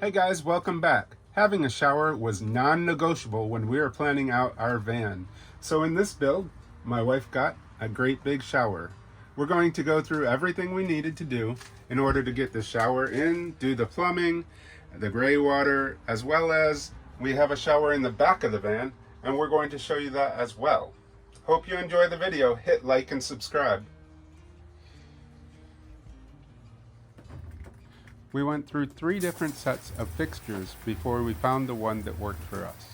Hey guys, welcome back. Having a shower was non-negotiable when we were planning out our van. So in this build, my wife got a great big shower. We're going to go through everything we needed to do in order to get the shower in, do the plumbing, the gray water, as well as we have a shower in the back of the van, and we're going to show you that as well. Hope you enjoy the video. Hit like and subscribe. We went through 3 different sets of fixtures before we found the one that worked for us.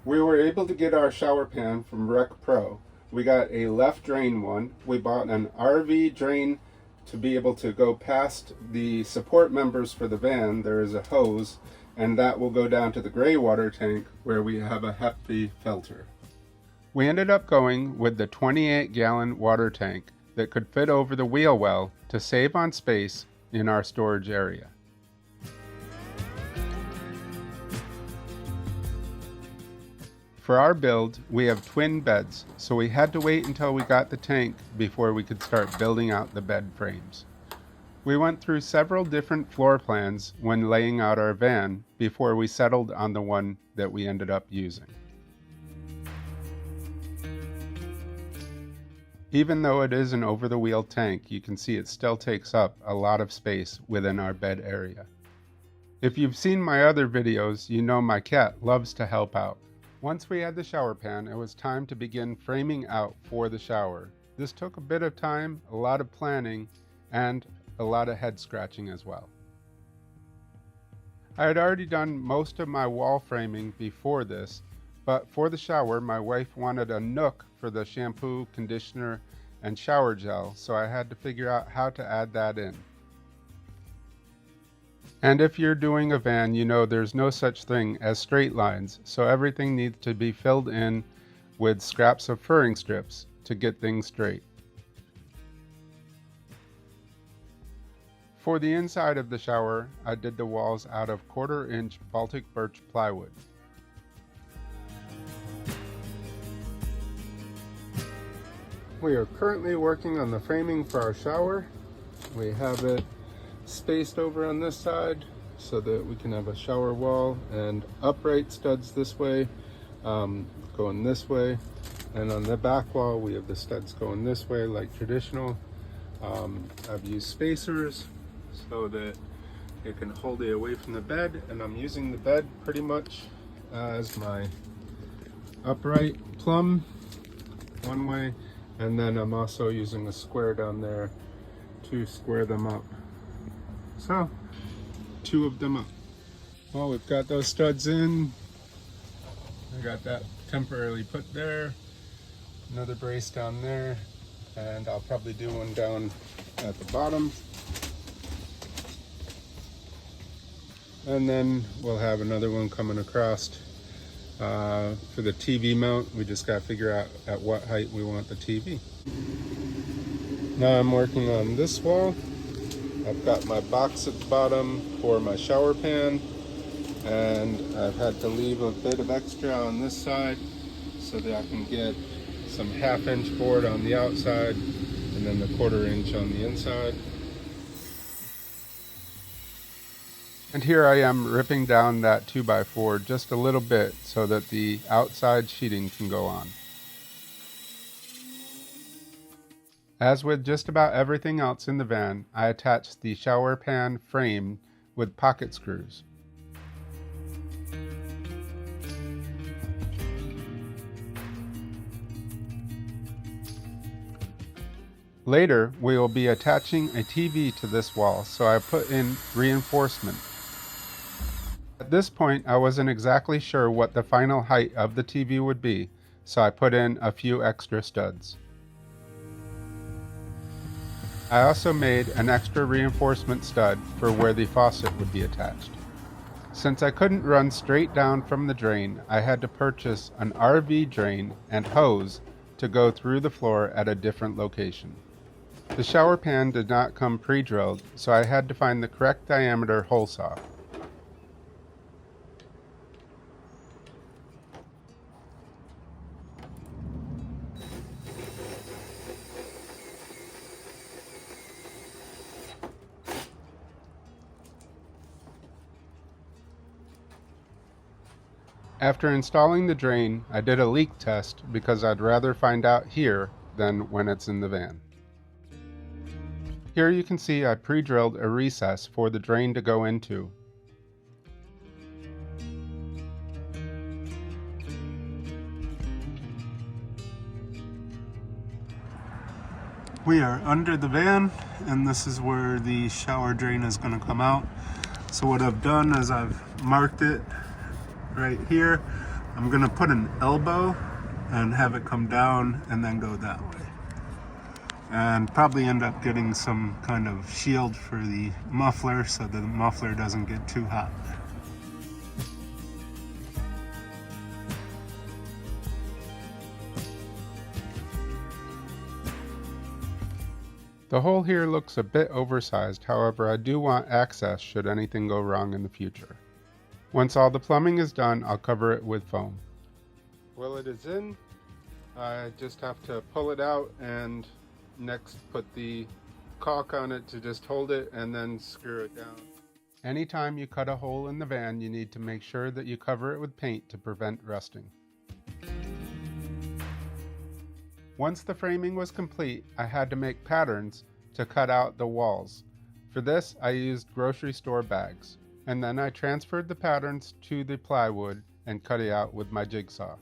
We were able to get our shower pan from Rec Pro. We got a left drain one. We bought an RV drain to be able to go past the support members for the van. There is a hose, and that will go down to the gray water tank where we have a hefty filter. We ended up going with the 28-gallon water tank that could fit over the wheel well to save on space in our storage area. For our build, we have twin beds, so we had to wait until we got the tank before we could start building out the bed frames. We went through several different floor plans when laying out our van before we settled on the one that we ended up using. Even though it is an over-the-wheel tank, you can see it still takes up a lot of space within our bed area. If you've seen my other videos, you know my cat loves to help out. Once we had the shower pan, it was time to begin framing out for the shower. This took a bit of time, a lot of planning, and a lot of head scratching as well. I had already done most of my wall framing before this, but for the shower, my wife wanted a Nook for the shampoo, conditioner, and shower gel, so I had to figure out how to add that in. And if you're doing a van, you know there's no such thing as straight lines, so everything needs to be filled in with scraps of furring strips to get things straight. For the inside of the shower, I did the walls out of 1/4-inch Baltic birch plywood. We are currently working on the framing for our shower. We have it spaced over on this side so that we can have a shower wall and upright studs this way, going this way, and on the back wall we have the studs going this way like traditional. I've used spacers so that it can hold it away from the bed, and I'm using the bed pretty much as my upright plumb one way, and then I'm also using a square down there to square them up. So, 2 of them up. Well, we've got those studs in. I got that temporarily put there. Another brace down there. And I'll probably do one down at the bottom. And then we'll have another one coming across. For the TV mount, we just got to figure out at what height we want the TV. Now I'm working on this wall. I've got my box at the bottom for my shower pan, and I've had to leave a bit of extra on this side so that I can get some 1/2-inch board on the outside and then the 1/4-inch on the inside. And here I am ripping down that 2x4 just a little bit so that the outside sheeting can go on. As with just about everything else in the van, I attached the shower pan frame with pocket screws. Later, we will be attaching a TV to this wall, so I put in reinforcement. At this point, I wasn't exactly sure what the final height of the TV would be, so I put in a few extra studs. I also made an extra reinforcement stud for where the faucet would be attached. Since I couldn't run straight down from the drain, I had to purchase an RV drain and hose to go through the floor at a different location. The shower pan did not come pre-drilled, so I had to find the correct diameter hole saw. After installing the drain, I did a leak test because I'd rather find out here than when it's in the van. Here you can see I pre-drilled a recess for the drain to go into. We are under the van, and this is where the shower drain is going to come out. So what I've done is I've marked it right here. I'm going to put an elbow and have it come down and then go that way. And probably end up getting some kind of shield for the muffler so that the muffler doesn't get too hot. The hole here looks a bit oversized, however I do want access should anything go wrong in the future. Once all the plumbing is done, I'll cover it with foam. Well, it is in. I just have to pull it out and next put the caulk on it to just hold it and then screw it down. Anytime you cut a hole in the van, you need to make sure that you cover it with paint to prevent rusting. Once the framing was complete, I had to make patterns to cut out the walls. For this, I used grocery store bags, and then I transferred the patterns to the plywood and cut it out with my jigsaw.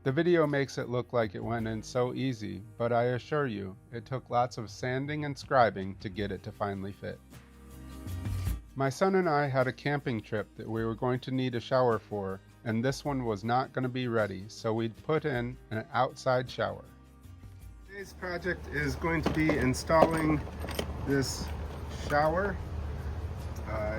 The video makes it look like it went in so easy, but I assure you, it took lots of sanding and scribing to get it to finally fit. My son and I had a camping trip that we were going to need a shower for, and this one was not going to be ready, so we'd put in an outside shower. Today's project is going to be installing this shower.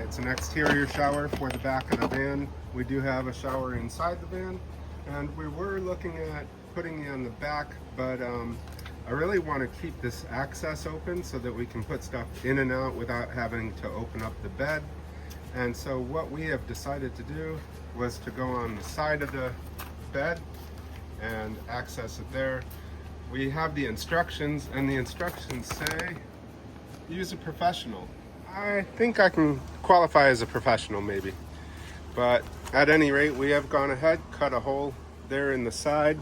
It's an exterior shower for the back of the van. We do have a shower inside the van, and we were looking at putting it on the back, but I really want to keep this access open so that we can put stuff in and out without having to open up the bed. And so what we have decided to do was to go on the side of the bed and access it there. We have the instructions, and the instructions say use a professional. I think I can qualify as a professional maybe, but at any rate, we have gone ahead, cut a hole there in the side.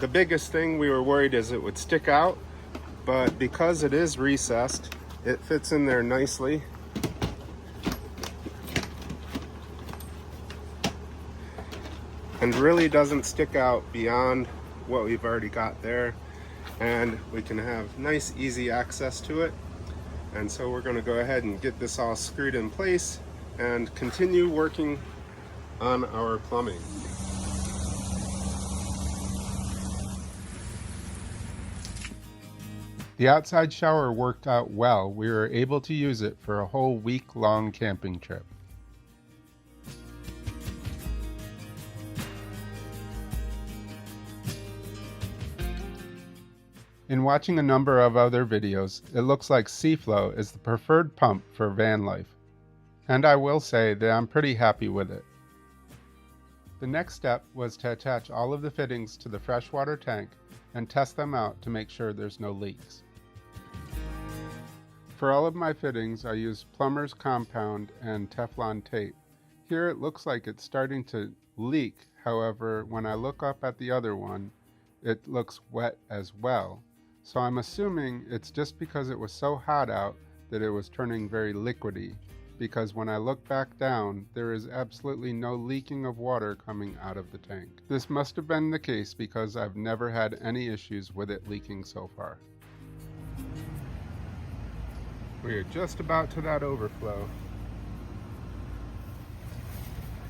The biggest thing we were worried is it would stick out, but because it is recessed, it fits in there nicely. And really doesn't stick out beyond what we've already got there. And we can have nice, easy access to it. And so we're gonna go ahead and get this all screwed in place and continue working on our plumbing. The outside shower worked out well. We were able to use it for a whole week-long camping trip. In watching a number of other videos, it looks like Seaflow is the preferred pump for van life, and I will say that I'm pretty happy with it. The next step was to attach all of the fittings to the freshwater tank and test them out to make sure there's no leaks. For all of my fittings, I used plumber's compound and Teflon tape. Here it looks like it's starting to leak, however, when I look up at the other one, it looks wet as well. So I'm assuming it's just because it was so hot out that it was turning very liquidy, because when I look back down, there is absolutely no leaking of water coming out of the tank. This must have been the case because I've never had any issues with it leaking so far. We are just about to that overflow.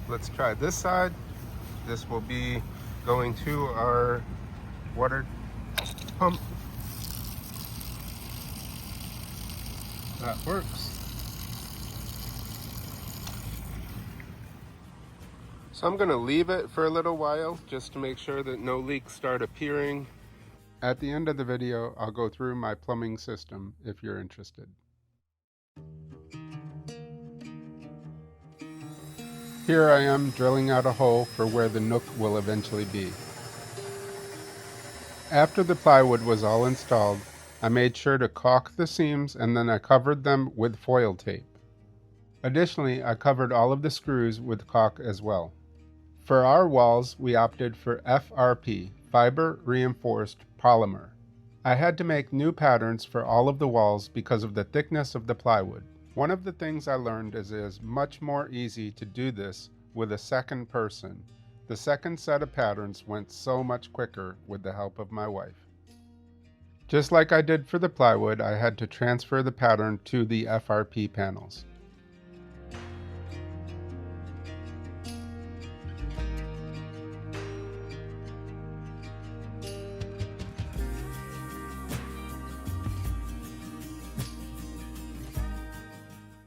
Let's try this side. This will be going to our water pump. That works. So I'm going to leave it for a little while just to make sure that no leaks start appearing. At the end of the video, I'll go through my plumbing system if you're interested. Here I am drilling out a hole for where the Nook will eventually be. After the plywood was all installed, I made sure to caulk the seams and then I covered them with foil tape. Additionally, I covered all of the screws with caulk as well. For our walls, we opted for FRP, fiber reinforced polymer. I had to make new patterns for all of the walls because of the thickness of the plywood. One of the things I learned is it is much more easy to do this with a second person. The second set of patterns went so much quicker with the help of my wife. Just like I did for the plywood, I had to transfer the pattern to the FRP panels.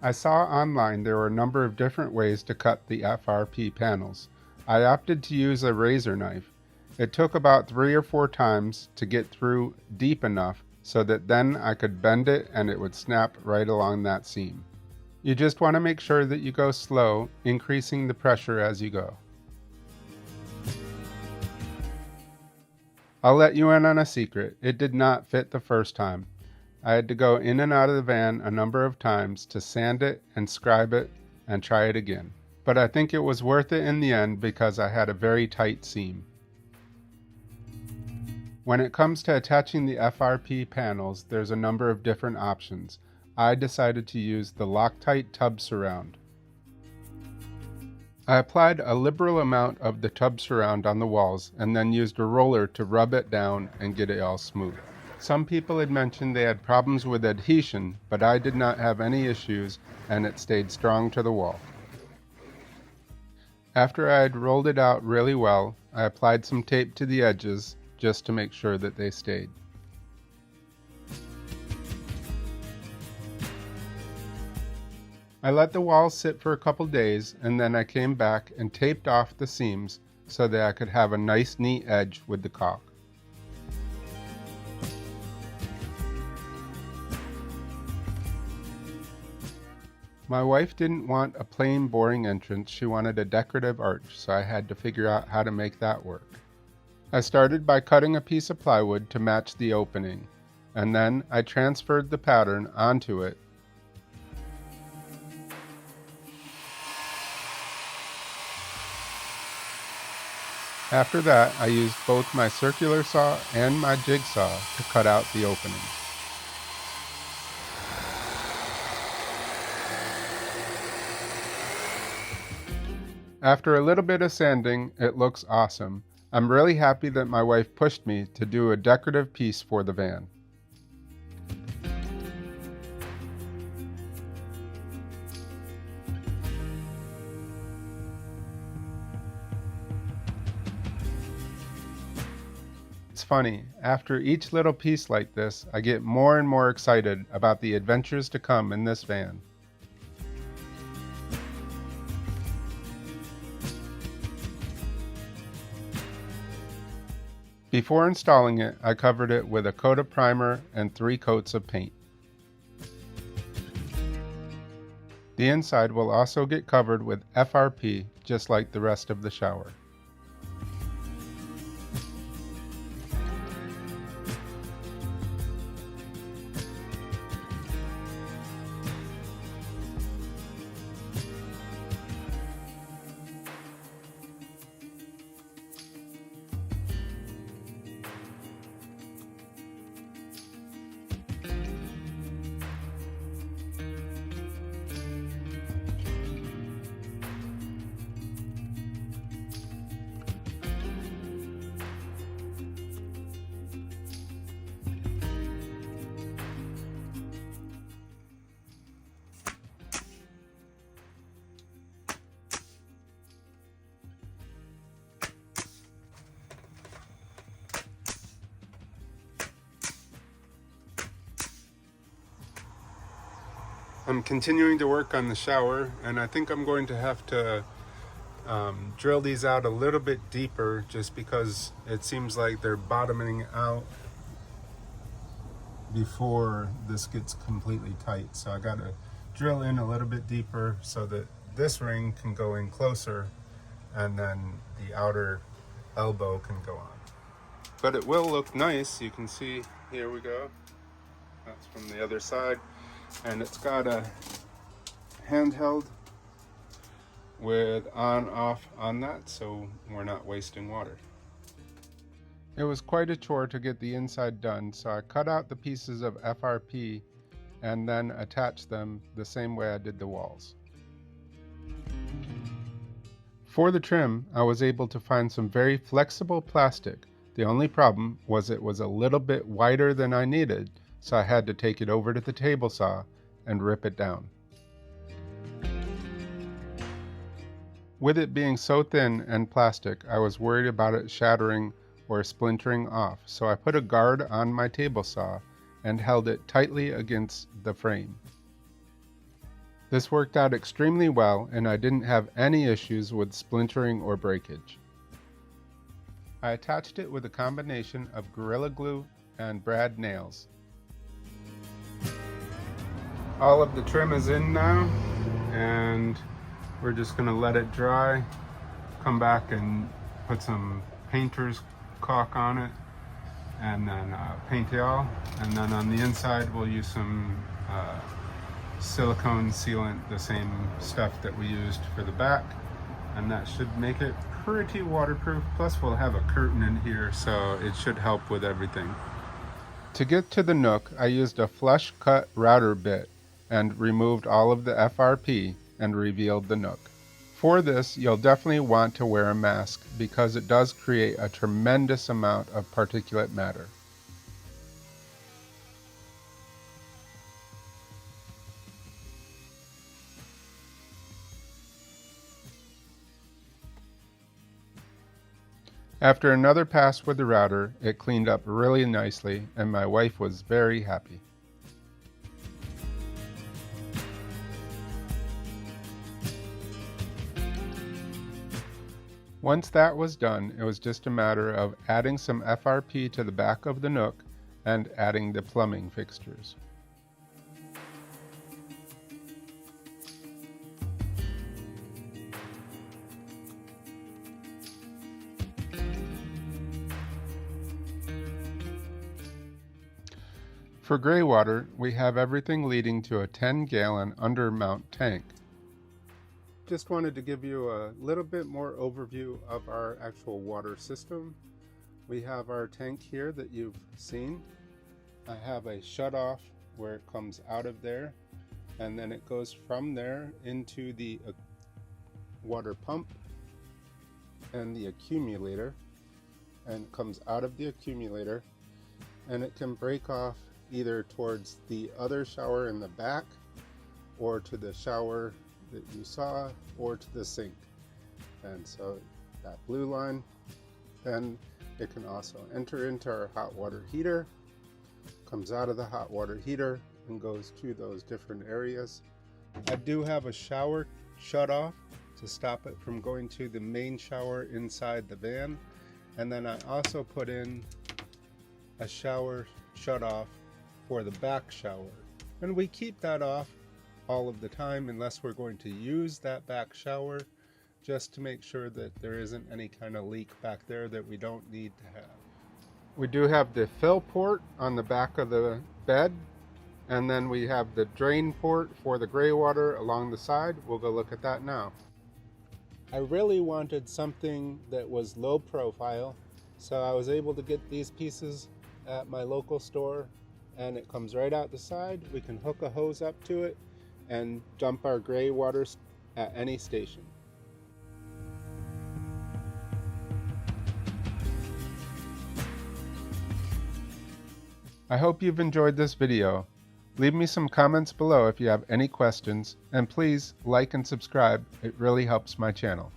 I saw online there were a number of different ways to cut the FRP panels. I opted to use a razor knife. It took about 3 or 4 times to get through deep enough so that then I could bend it and it would snap right along that seam. You just want to make sure that you go slow, increasing the pressure as you go. I'll let you in on a secret. It did not fit the first time. I had to go in and out of the van a number of times to sand it and scribe it and try it again. But I think it was worth it in the end because I had a very tight seam. When it comes to attaching the FRP panels, there's a number of different options. I decided to use the Loctite tub surround. I applied a liberal amount of the tub surround on the walls and then used a roller to rub it down and get it all smooth. Some people had mentioned they had problems with adhesion, but I did not have any issues and it stayed strong to the wall. After I had rolled it out really well, I applied some tape to the edges just to make sure that they stayed. I let the walls sit for a couple days and then I came back and taped off the seams so that I could have a nice neat edge with the caulk. My wife didn't want a plain, boring entrance. She wanted a decorative arch, so I had to figure out how to make that work. I started by cutting a piece of plywood to match the opening, and then I transferred the pattern onto it. After that, I used both my circular saw and my jigsaw to cut out the opening. After a little bit of sanding, it looks awesome. I'm really happy that my wife pushed me to do a decorative piece for the van. It's funny, after each little piece like this, I get more and more excited about the adventures to come in this van. Before installing it, I covered it with a coat of primer and 3 coats of paint. The inside will also get covered with FRP, just like the rest of the shower. I'm continuing to work on the shower, and I think I'm going to have to drill these out a little bit deeper just because it seems like they're bottoming out before this gets completely tight. So I got to drill in a little bit deeper so that this ring can go in closer and then the outer elbow can go on. But it will look nice. You can see, here we go. That's from the other side. And it's got a handheld with on off on that, so we're not wasting water. It was quite a chore to get the inside done, so I cut out the pieces of FRP and then attached them the same way I did the walls. For the trim, I was able to find some very flexible plastic. The only problem was it was a little bit wider than I needed, so I had to take it over to the table saw and rip it down. With it being so thin and plastic, I was worried about it shattering or splintering off, so I put a guard on my table saw and held it tightly against the frame. This worked out extremely well, and I didn't have any issues with splintering or breakage. I attached it with a combination of Gorilla Glue and brad nails. All of the trim is in now, and we're just going to let it dry, come back and put some painter's caulk on it, and then paint it all. And then on the inside we'll use some silicone sealant, the same stuff that we used for the back, and that should make it pretty waterproof. Plus we'll have a curtain in here, so it should help with everything. To get to the Nook, I used a flush cut router bit and removed all of the FRP and revealed the Nook. For this, you'll definitely want to wear a mask because it does create a tremendous amount of particulate matter. After another pass with the router, it cleaned up really nicely, and my wife was very happy. Once that was done, it was just a matter of adding some FRP to the back of the Nook and adding the plumbing fixtures. For gray water, we have everything leading to a 10-gallon undermount tank. Just wanted to give you a little bit more overview of our actual water system. We have our tank here that you've seen. I have a shut-off where it comes out of there, and then it goes from there into the water pump and the accumulator, and comes out of the accumulator, and it can break off either towards the other shower in the back, or to the shower that you saw, or to the sink. And so that blue line, then it can also enter into our hot water heater, comes out of the hot water heater and goes to those different areas. I do have a shower shut off to stop it from going to the main shower inside the van, and then I also put in a shower shut off for the back shower, and we keep that off all of the time unless we're going to use that back shower, just to make sure that there isn't any kind of leak back there that we don't need to have. We do have the fill port on the back of the bed, and then we have the drain port for the gray water along the side. We'll go look at that now. I really wanted something that was low profile, so I was able to get these pieces at my local store, and it comes right out the side. We can hook a hose up to it and dump our gray water at any station. I hope you've enjoyed this video. Leave me some comments below if you have any questions, and please like and subscribe. It really helps my channel.